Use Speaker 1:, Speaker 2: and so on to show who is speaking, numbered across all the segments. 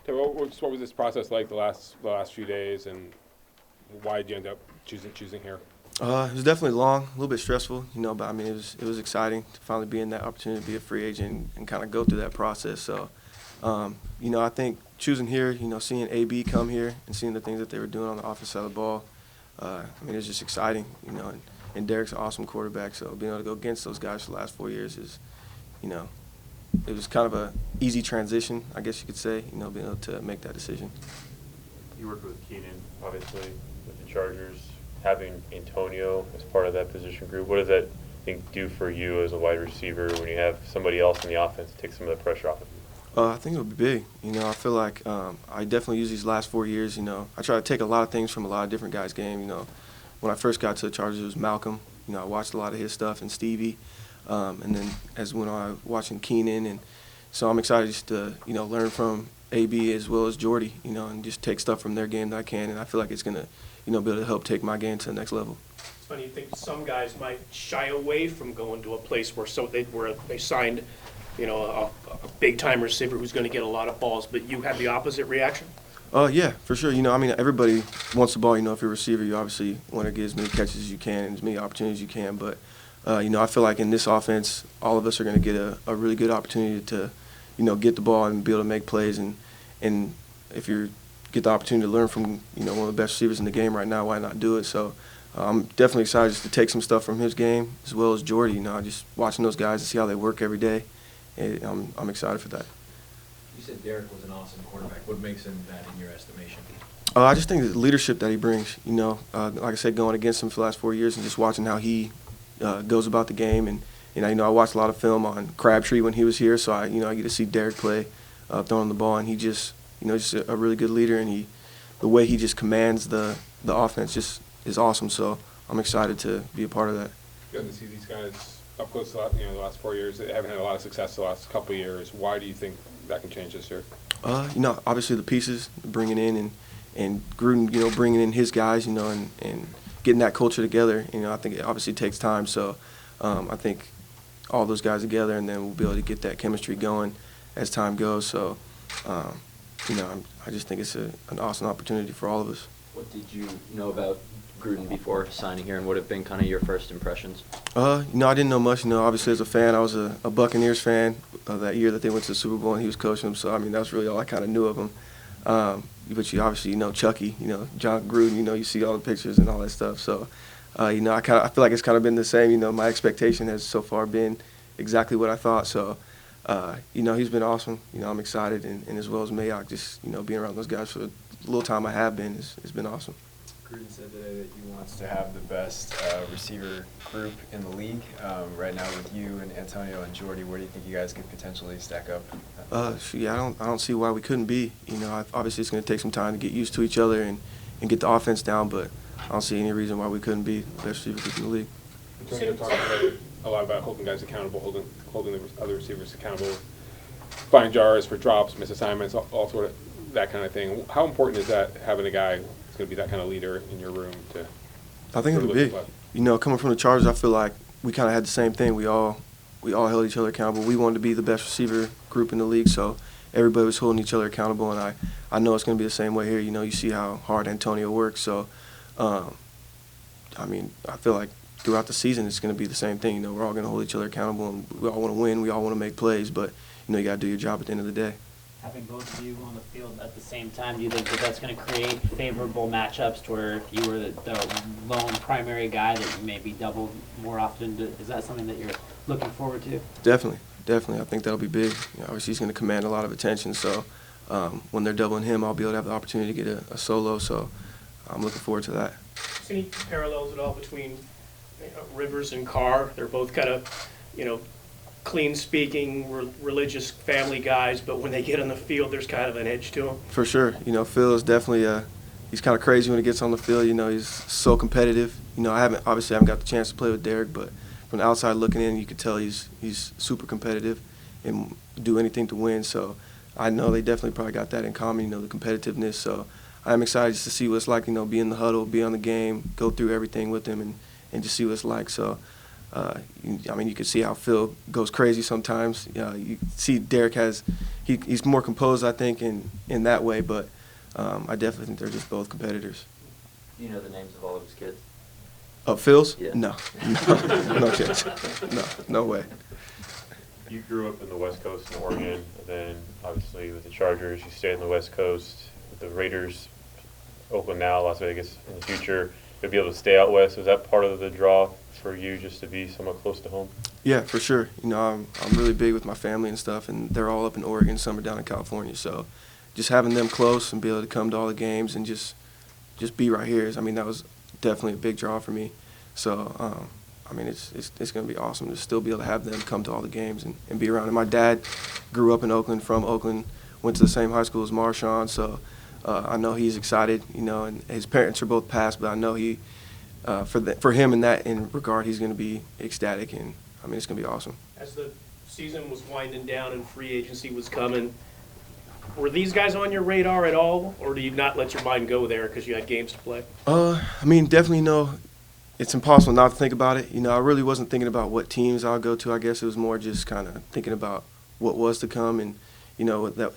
Speaker 1: So what was this process like the last few days, and why did you end up choosing here?
Speaker 2: It was definitely long, a little bit stressful, but I mean it was exciting to finally be in that opportunity to be a free agent and kind of go through that process. So, I think choosing here, seeing AB come here and seeing the things that they were doing on the offensive side of the ball, I mean it's just exciting, and Derek's an awesome quarterback. So being able to go against those guys for the last 4 years is, you know, it was kind of a easy transition, I guess you could say, being able to make that decision.
Speaker 3: You worked with Keenan, obviously, with the Chargers. Having Antonio as part of that position group, what does that do for you as a wide receiver when you have somebody else in the offense to take some of the pressure off of you?
Speaker 2: I think it would be big. I feel like I definitely use these last 4 years. I try to take a lot of things from a lot of different guys' game. When I first got to the Chargers, it was Malcolm. I watched a lot of his stuff and Stevie, and then as when I was watching Keenan, and so I'm excited just to learn from AB as well as Jordy. And just take stuff from their game that I can, and I feel like it's gonna be able to help take my game to the next level.
Speaker 4: It's funny, you think some guys might shy away from going to a place where they signed, a big-time receiver who's going to get a lot of balls, but you had the opposite reaction?
Speaker 2: Yeah, for sure. I mean, everybody wants the ball. If you're a receiver, you obviously want to get as many catches as you can and as many opportunities as you can. But, I feel like in this offense, all of us are going to get a really good opportunity to, get the ball and be able to make plays. And if you get the opportunity to learn from, one of the best receivers in the game right now, why not do it? So I'm definitely excited just to take some stuff from his game as well as Jordy. Just watching those guys and see how they work every day. And I'm excited for that.
Speaker 5: You said Derek was an awesome quarterback. What makes him that in your estimation?
Speaker 2: I just think the leadership that he brings, like I said, going against him for the last 4 years and just watching how he goes about the game. And I watched a lot of film on Crabtree when he was here, so I get to see Derek play, throwing the ball, and he just, just a really good leader, and the way he just commands the offense just is awesome. So I'm excited to be a part of that.
Speaker 1: Good to see these guys up close the last 4 years. They haven't had a lot of success the last couple of years. Why do you think that can change this year?
Speaker 2: Obviously the pieces bringing in and Gruden, bringing in his guys, and getting that culture together. I think it obviously takes time. So I think all those guys together, and then we'll be able to get that chemistry going as time goes. So, I just think it's an awesome opportunity for all of us.
Speaker 6: What did you know about Gruden before signing here, and what have been kind of your first impressions?
Speaker 2: I didn't know much. Obviously as a fan, I was a Buccaneers fan that year that they went to the Super Bowl and he was coaching them. So, that's really all I kind of knew of him. But you obviously Chucky, John Gruden, you see all the pictures and all that stuff. So, I feel like it's kind of been the same. My expectation has so far been exactly what I thought. So, he's been awesome. I'm excited, and as well as Mayock, just being around those guys for the little time I have been has been awesome.
Speaker 7: Gruden said today that he wants to have the best receiver group in the league. Right now with you and Antonio and Jordy, where do you think you guys could potentially stack up?
Speaker 2: I don't see why we couldn't be. Obviously it's going to take some time to get used to each other and get the offense down, but I don't see any reason why we couldn't be the best receiver group in the league.
Speaker 1: Antonio talked a lot about holding guys accountable, holding the other receivers accountable, finding jars for drops, misassignments, all sort of that kind of thing. How important is that, having a guy who's going to be that kind of leader in your room?
Speaker 2: I think it'll be big. Coming from the Chargers, I feel like we kind of had the same thing. We all held each other accountable. We wanted to be the best receiver group in the league, so everybody was holding each other accountable, and I know it's going to be the same way here. You see how hard Antonio works, so I feel like throughout the season it's going to be the same thing. We're all going to hold each other accountable, and we all want to win. We all want to make plays, but you got to do your job at the end of the day.
Speaker 8: Having both of you on the field at the same time, do you think that that's going to create favorable matchups to where if you were the lone primary guy that you maybe doubled more often? Is that something that you're looking forward to?
Speaker 2: Definitely. I think that'll be big. Obviously he's going to command a lot of attention, so when they're doubling him, I'll be able to have the opportunity to get a solo, so I'm looking forward to that.
Speaker 4: See any parallels at all between Rivers and Carr? They're both kind of, clean-speaking, religious family guys, but when they get on the field, there's kind of an edge to them.
Speaker 2: For sure. Phil is definitely he's kind of crazy when he gets on the field. He's so competitive. I haven't got the chance to play with Derek, but from the outside looking in, you could tell he's super competitive and do anything to win. So I know they definitely probably got that in common, the competitiveness. So I'm excited just to see what it's like, be in the huddle, be on the game, go through everything with him and just see what it's like. So You can see how Phil goes crazy sometimes. You see Derek he's more composed, I think, in that way, but I definitely think they're just both competitors.
Speaker 6: Do you know the names of all of his kids?
Speaker 2: Phil's?
Speaker 6: Yeah.
Speaker 2: No, no chance. No way.
Speaker 3: You grew up in the West Coast in Oregon, and then obviously with the Chargers, you stayed on the West Coast. With the Raiders, Oakland now, Las Vegas in the future, to be able to stay out west, was that part of the draw for you, just to be somewhat close to home?
Speaker 2: Yeah, for sure. I'm really big with my family and stuff, and they're all up in Oregon, some are down in California. So just having them close and be able to come to all the games and just be right here that was definitely a big draw for me. So it's going to be awesome to still be able to have them come to all the games and be around. And my dad grew up in Oakland, from Oakland, went to the same high school as Marshawn, so I know he's excited, and his parents are both passed, but I know for him in that regard, he's going to be ecstatic, and it's going to be awesome.
Speaker 4: As the season was winding down and free agency was coming, were these guys on your radar at all, or do you not let your mind go there because you had games to play?
Speaker 2: Definitely no. It's impossible not to think about it. I really wasn't thinking about what teams I'll go to. I guess it was more just kind of thinking about what was to come, and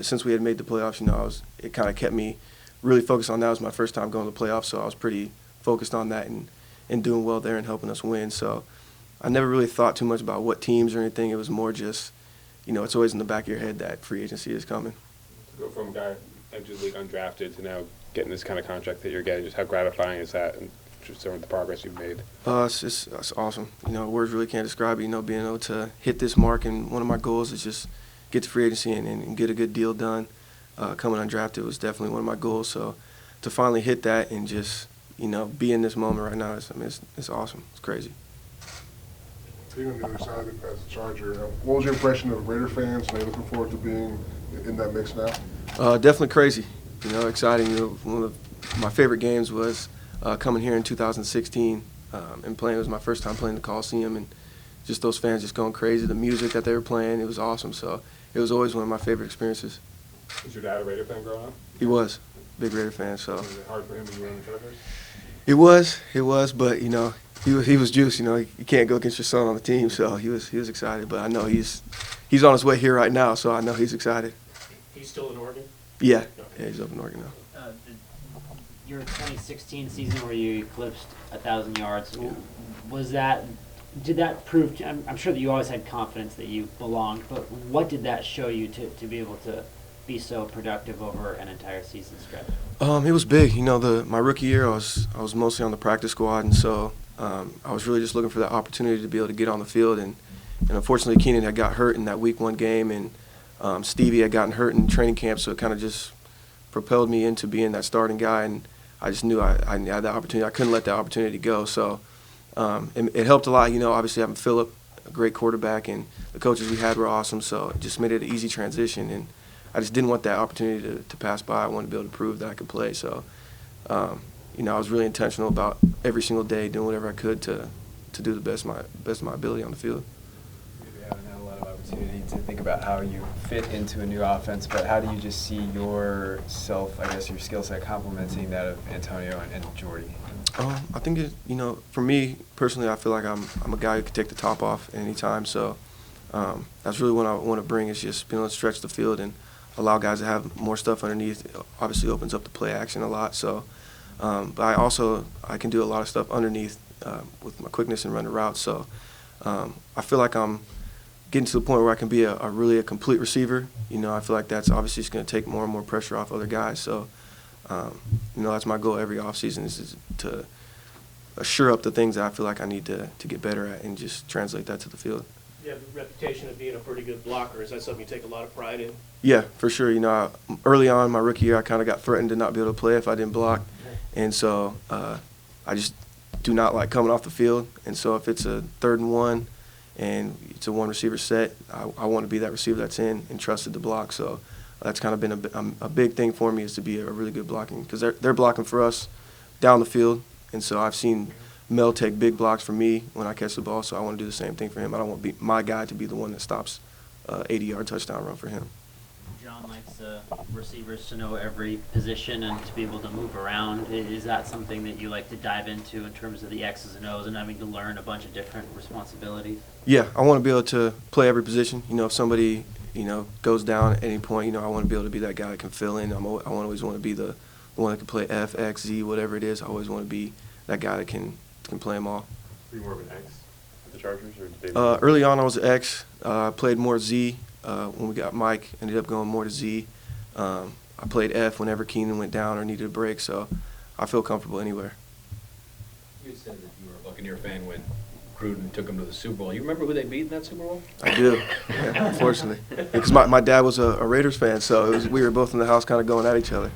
Speaker 2: since we had made the playoffs, it kind of kept me really focused on that. It was my first time going to the playoffs, so I was pretty focused on that and doing well there and helping us win. So I never really thought too much about what teams or anything. It was more just, it's always in the back of your head that free agency is coming.
Speaker 1: To go from a guy entering the league undrafted to now getting this kind of contract that you're getting, just how gratifying is that, and just some of the progress you've made?
Speaker 2: It's awesome. Words really can't describe it. Being able to hit this mark, and one of my goals is just get to free agency and get a good deal done. Coming undrafted was definitely one of my goals. So to finally hit that and just be in this moment right now, it's awesome. It's crazy.
Speaker 9: Being on the other side as a Charger, what was your impression of Raider fans? Are you looking forward to being in that mix now?
Speaker 2: Definitely crazy. Exciting. One of my favorite games was coming here in 2016 and playing. It was my first time playing the Coliseum, and just those fans just going crazy. The music that they were playing, it was awesome. So it was always one of my favorite experiences.
Speaker 1: Was your dad a Raider fan growing up?
Speaker 2: He was. Big Raider fan. So
Speaker 1: Was it hard for him when you were in the Chargers?
Speaker 2: It was, but he was juiced. You can't go against your son on the team, so he was excited. But I know he's on his way here right now, so I know he's excited.
Speaker 4: He's still in Oregon?
Speaker 2: Yeah, he's up in Oregon now.
Speaker 8: Your 2016 season where you eclipsed 1,000 yards, did that prove, I'm sure that you always had confidence that you belonged, but what did that show you to be able to be so productive over an entire season stretch?
Speaker 2: It was big. My rookie year, I was mostly on the practice squad, and so I was really just looking for that opportunity to be able to get on the field. And unfortunately, Keenan had got hurt in that Week 1 game, and Stevie had gotten hurt in training camp, so it kind of just propelled me into being that starting guy. And I just knew I had that opportunity. I couldn't let that opportunity go. So it helped a lot. Obviously having Phillip, a great quarterback, and the coaches we had were awesome. So it just made it an easy transition. And I just didn't want that opportunity to pass by. I wanted to be able to prove that I could play. So, I was really intentional about every single day doing whatever I could to do the best of my ability on the field.
Speaker 7: You haven't had a lot of opportunity to think about how you fit into a new offense, but how do you just see yourself, your skill set complementing that of Antonio and Jordy?
Speaker 2: I think for me personally, I feel like I'm a guy who can take the top off at any time. So that's really what I want to bring, is just being able to stretch the field and allow guys to have more stuff underneath. It obviously opens up the play action a lot. So, but I can do a lot of stuff underneath with my quickness and running routes. So I feel like I'm getting to the point where I can be a really complete receiver. I feel like that's obviously just going to take more and more pressure off other guys. So, that's my goal every offseason is to assure up the things that I feel like I need to get better at and just translate that to the field.
Speaker 4: You have a reputation of being a pretty good blocker. Is that something you take a lot of pride in?
Speaker 2: Yeah, for sure. Early on my rookie year, I kind of got threatened to not be able to play if I didn't block. And so I just do not like coming off the field. And so if it's a 3rd and 1 and it's a one receiver set, I want to be that receiver that's in and trusted to block. So that's kind of been a big thing for me, is to be a really good blocking, because they're blocking for us down the field. And so I've seen Mel take big blocks for me when I catch the ball, so I want to do the same thing for him. I don't want my guy to be the one that stops 80-yard touchdown run for him.
Speaker 8: John likes receivers to know every position and to be able to move around. Is that something that you like to dive into in terms of the X's and O's and having to learn a bunch of different responsibilities?
Speaker 2: Yeah, I want to be able to play every position. You know, if somebody, you know, goes down at any point, you know, I want to be able to be that guy that can fill in. I always want to be the one that can play F, X, Z, whatever it is. I always want to be that guy that can play them all.
Speaker 3: Were you more of an X with the Chargers, or did they?
Speaker 2: Early on, I was an X. I played more Z. When we got Mike, ended up going more to Z. I played F whenever Keenan went down or needed a break, so I feel comfortable anywhere.
Speaker 5: You said that you were a Buccaneer fan when Gruden took them to the Super Bowl. You remember who they beat in that Super Bowl?
Speaker 2: I do, yeah, unfortunately. Because my dad was a Raiders fan, so we were both in the house kind of going at each other.